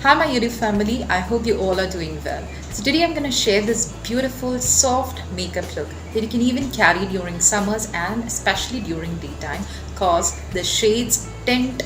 Hi, my YouTube family. I hope you all are doing well. So, today I'm going to share this beautiful, soft makeup look that you can even carry during summers and especially during daytime because the shades, tint,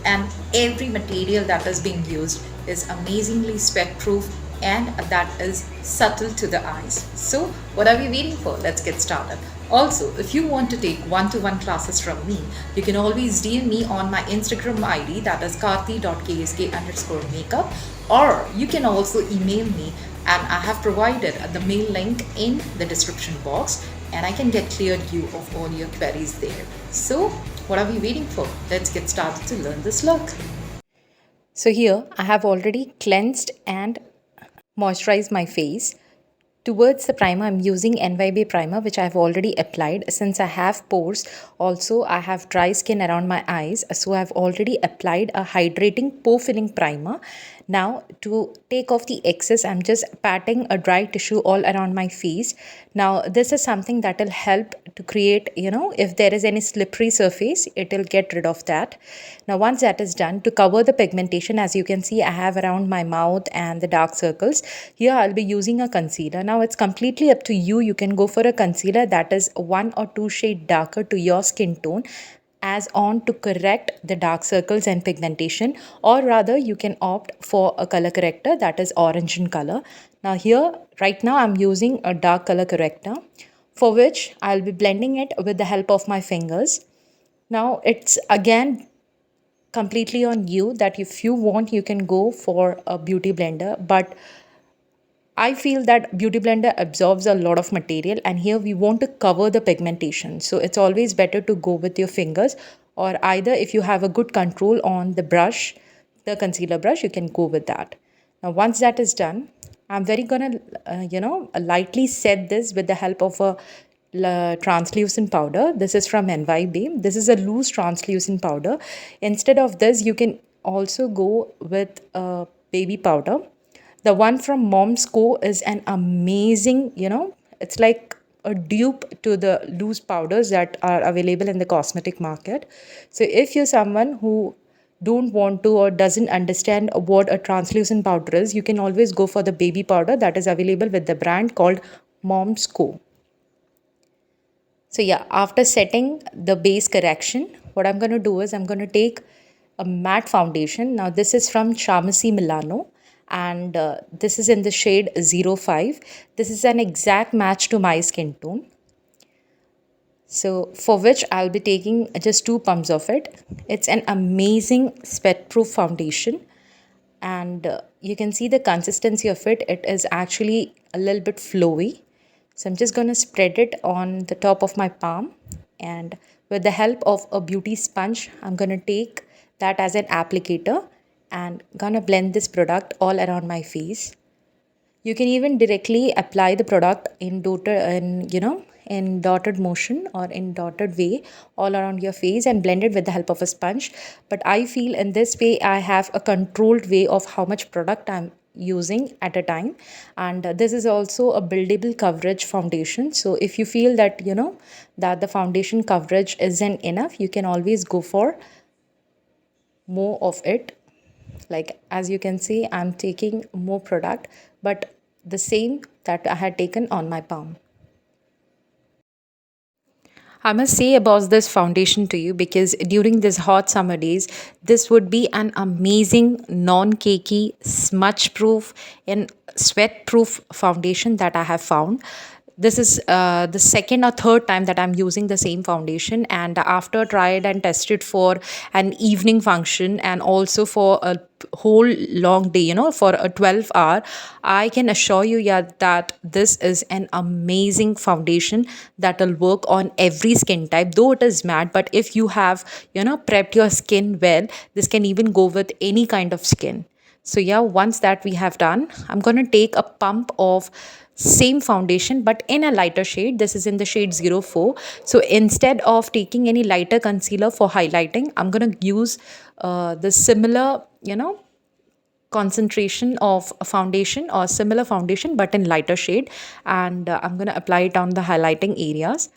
and every material that is being used is amazingly sweat proof and that is subtle to the eyes. So, what are we waiting for? Let's get started. Also, if you want to take one-to-one classes from me, you can always DM me on my Instagram ID, that is karthi.ksk_makeup, or you can also email me, and I have provided the mail link in the description box, and I can get cleared you of all your queries there. So, what are we waiting for? Let's get started to learn this look. So here I have already cleansed and moisturized my face. Towards the primer, I'm using NYB primer, which I've already applied. Since I have pores, also I have dry skin around my eyes, so I've already applied a hydrating pore filling primer. Now, to take off the excess, I'm just patting a dry tissue all around my face. Now, this is something that will help to create, if there is any slippery surface, it will get rid of that. Now, once that is done, to cover the pigmentation, as you can see, I have around my mouth and the dark circles. Here, I'll be using a concealer. Now, it's completely up to you. You can go for a concealer that is 1 or 2 shades darker to your skin tone as on to correct the dark circles and pigmentation, or rather you can opt for a color corrector that is orange in color. Now here right now I'm using a dark color corrector, for which I'll be blending it with the help of my fingers. Now it's again completely on you that if you want you can go for a beauty blender, but I feel that beauty blender absorbs a lot of material, and here we want to cover the pigmentation. So it's always better to go with your fingers, or either if you have a good control on the brush, the concealer brush, you can go with that. Now once that is done, I'm very gonna lightly set this with the help of a translucent powder. This is from NYB. This is a loose translucent powder. Instead of this, you can also go with a baby powder. The one from Mom's Co is an amazing, it's like a dupe to the loose powders that are available in the cosmetic market. So if you're someone who don't want to or doesn't understand what a translucent powder is, you can always go for the baby powder that is available with the brand called Mom's Co. So yeah, after setting the base correction, what I'm going to do is I'm going to take a matte foundation. Now this is from Chamasi Milano, and this is in the shade 05. This is an exact match to my skin tone. So for which I'll be taking just 2 pumps of it. It's an amazing sweat proof foundation, and you can see the consistency of it. It is actually a little bit flowy. So I'm just going to spread it on the top of my palm, and with the help of a beauty sponge, I'm going to take that as an applicator and gonna blend this product all around my face. You can even directly apply the product in dotted motion or in dotted way all around your face and blend it with the help of a sponge. But I feel in this way I have a controlled way of how much product I'm using at a time, and this is also a buildable coverage foundation. So if you feel that that the foundation coverage isn't enough, you can always go for more of it. Like as you can see, I'm taking more product, but the same that I had taken on my palm. I must say about this foundation to you because during these hot summer days, this would be an amazing non-cakey, smudge-proof and sweat-proof foundation that I have found. This is the second or third time that I'm using the same foundation, and after tried and tested for an evening function and also for a whole long day, for a 12 hour, I can assure you, yeah, that this is an amazing foundation that will work on every skin type, though it is matte. But if you have prepped your skin well, this can even go with any kind of skin. So yeah, once that we have done, I'm going to take a pump of same foundation but in a lighter shade. This is in the shade 04. So instead of taking any lighter concealer for highlighting, I'm going to use the similar concentration of a foundation or similar foundation but in lighter shade, and I'm going to apply it on the highlighting areas.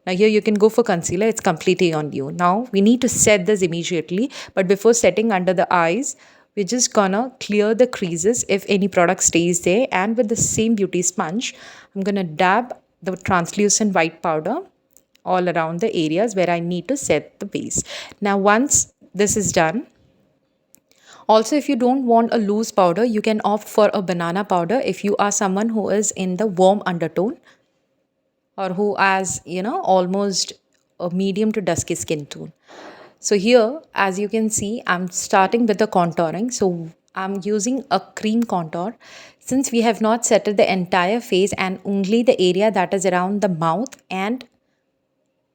Now here you can go for concealer, it's completely on you. Now we need to set this immediately, but before setting under the eyes, We're just gonna clear the creases if any product stays there, and with the same beauty sponge, I'm gonna dab the translucent white powder all around the areas where I need to set the base. Now, once this is done, also if you don't want a loose powder, you can opt for a banana powder if you are someone who is in the warm undertone or who has, almost a medium to dusky skin tone. So here, as you can see, I'm starting with the contouring. So I'm using a cream contour. Since we have not settled the entire face and only the area that is around the mouth and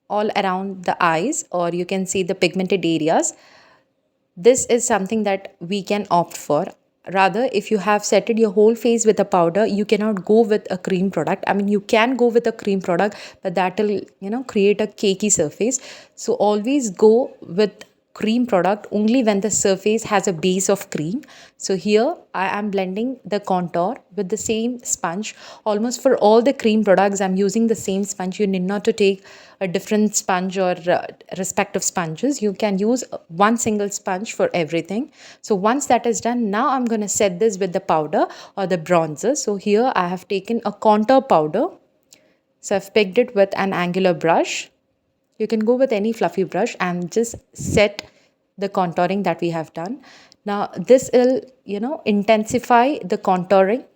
all around the eyes, or you can see the pigmented areas, this is something that we can opt for. Rather, if you have setted your whole face with a powder, you cannot go with a cream product. I mean, you can go with a cream product, but that will, create a cakey surface. So always go with cream product only when the surface has a base of cream. So here I am blending the contour with the same sponge. Almost for all the cream products, I'm using the same sponge. You need not to take a different sponge or respective sponges. You can use one single sponge for everything. So once that is done, now I'm going to set this with the powder or the bronzer. So here I have taken a contour powder. So I've picked it with an angular brush. You can go with any fluffy brush and just set the contouring that we have done. Now this will, intensify the contouring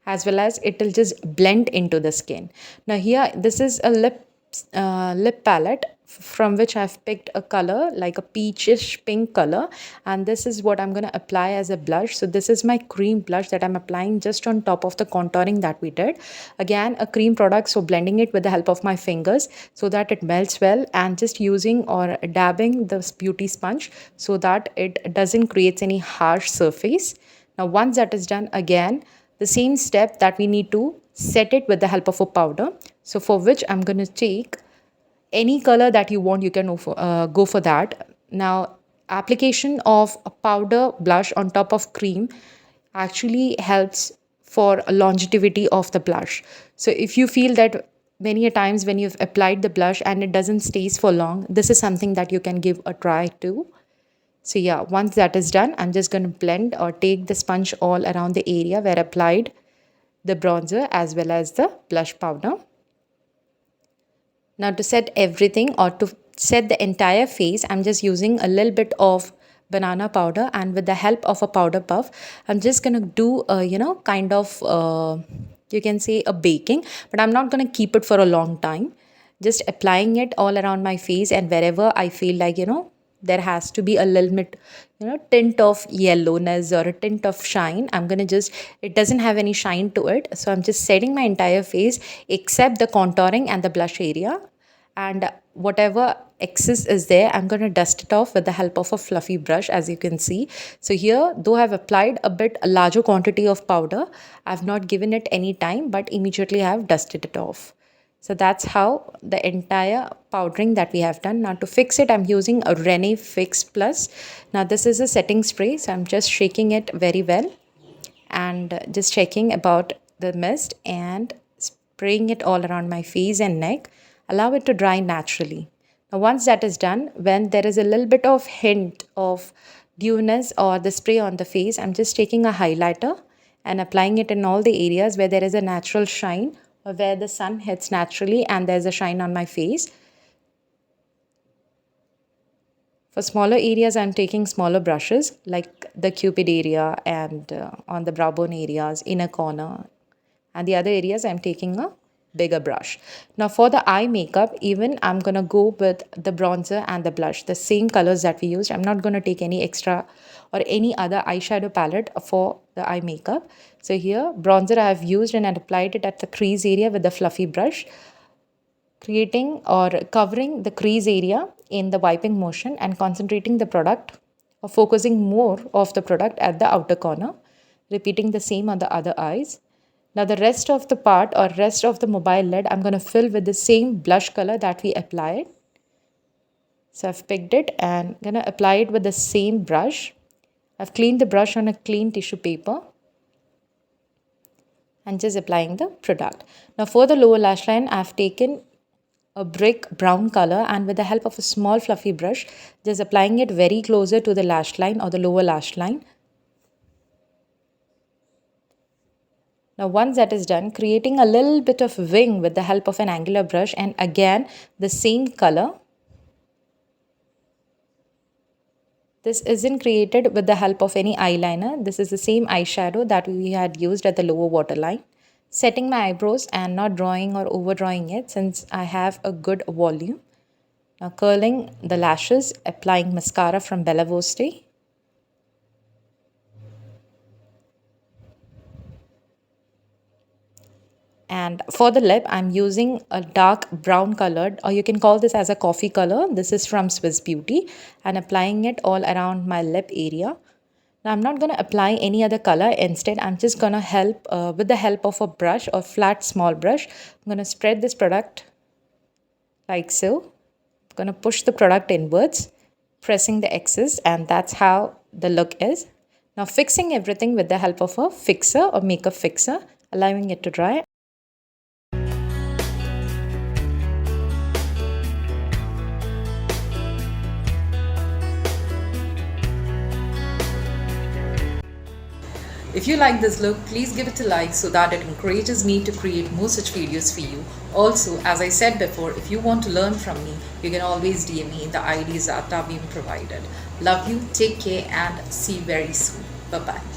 as well as it will just blend into the skin. Now here, this is a lip palette from which I've picked a color like a peachish pink color, and this is what I'm going to apply as a blush. So this is my cream blush that I'm applying just on top of the contouring that we did. Again, a cream product, so blending it with the help of my fingers so that it melts well, and just using or dabbing the beauty sponge so that it doesn't create any harsh surface. Now once that is done, again the same step that we need to set it with the help of a powder. So for which I'm going to take any color that you want, you can go for that. Now application of a powder blush on top of cream actually helps for a longevity of the blush. So if you feel that many a times when you've applied the blush and it doesn't stays for long, this is something that you can give a try to. So yeah, once that is done, I'm just going to blend or take the sponge all around the area where I applied the bronzer as well as the blush powder. Now to set everything or to set the entire face, I'm just using a little bit of banana powder, and with the help of a powder puff, I'm just going to do a, kind of, you can say a baking, but I'm not going to keep it for a long time. Just applying it all around my face, and wherever I feel like, there has to be a little bit, tint of yellowness or a tint of shine, I'm going to just, it doesn't have any shine to it. So I'm just setting my entire face except the contouring and the blush area. And whatever excess is there, I'm going to dust it off with the help of a fluffy brush, as you can see. So here, though I've applied a larger quantity of powder, I've not given it any time, but immediately I have dusted it off. So that's how the entire powdering that we have done. Now to fix it, I'm using a Rene Fix Plus. Now this is a setting spray, so I'm just shaking it very well and just checking about the mist and spraying it all around my face and neck. Allow it to dry naturally. Now once that is done, when there is a little bit of hint of dewness or the spray on the face, I'm just taking a highlighter and applying it in all the areas where there is a natural shine or where the sun hits naturally and there's a shine on my face. For smaller areas, I'm taking smaller brushes like the cupid area and on the brow bone areas, inner corner, and the other areas I'm taking a bigger brush. Now for the eye makeup, even I'm going to go with the bronzer and the blush, the same colors that we used. I'm not going to take any extra or any other eyeshadow palette for the eye makeup. So here bronzer I have used and I applied it at the crease area with the fluffy brush, creating or covering the crease area in the wiping motion and concentrating the product or focusing more of the product at the outer corner, repeating the same on the other eyes. Now the rest of the part or rest of the mobile lid, I'm going to fill with the same blush color that we applied. So I've picked it and going to apply it with the same brush. I've cleaned the brush on a clean tissue paper and just applying the product. Now for the lower lash line, I've taken a brick brown color, and with the help of a small fluffy brush, just applying it very closer to the lash line or the lower lash line. Now once that is done, creating a little bit of wing with the help of an angular brush, and again the same color. This isn't created with the help of any eyeliner. This is the same eyeshadow that we had used at the lower waterline. Setting my eyebrows and not drawing or overdrawing it since I have a good volume. Now curling the lashes, applying mascara from Bella Voste. And for the lip, I'm using a dark brown colored, or you can call this as a coffee color. This is from Swiss Beauty, and applying it all around my lip area. Now I'm not going to apply any other color. Instead, I'm just going to help with the help of a brush or flat small brush. I'm going to spread this product like so. I'm going to push the product inwards, pressing the excess, and that's how the look is. Now fixing everything with the help of a fixer or makeup fixer, allowing it to dry. If you like this look, please give it a like so that it encourages me to create more such videos for you. Also, as I said before, if you want to learn from me, you can always DM me. The IDs that are being provided. Love you, take care, and see you very soon. Bye bye.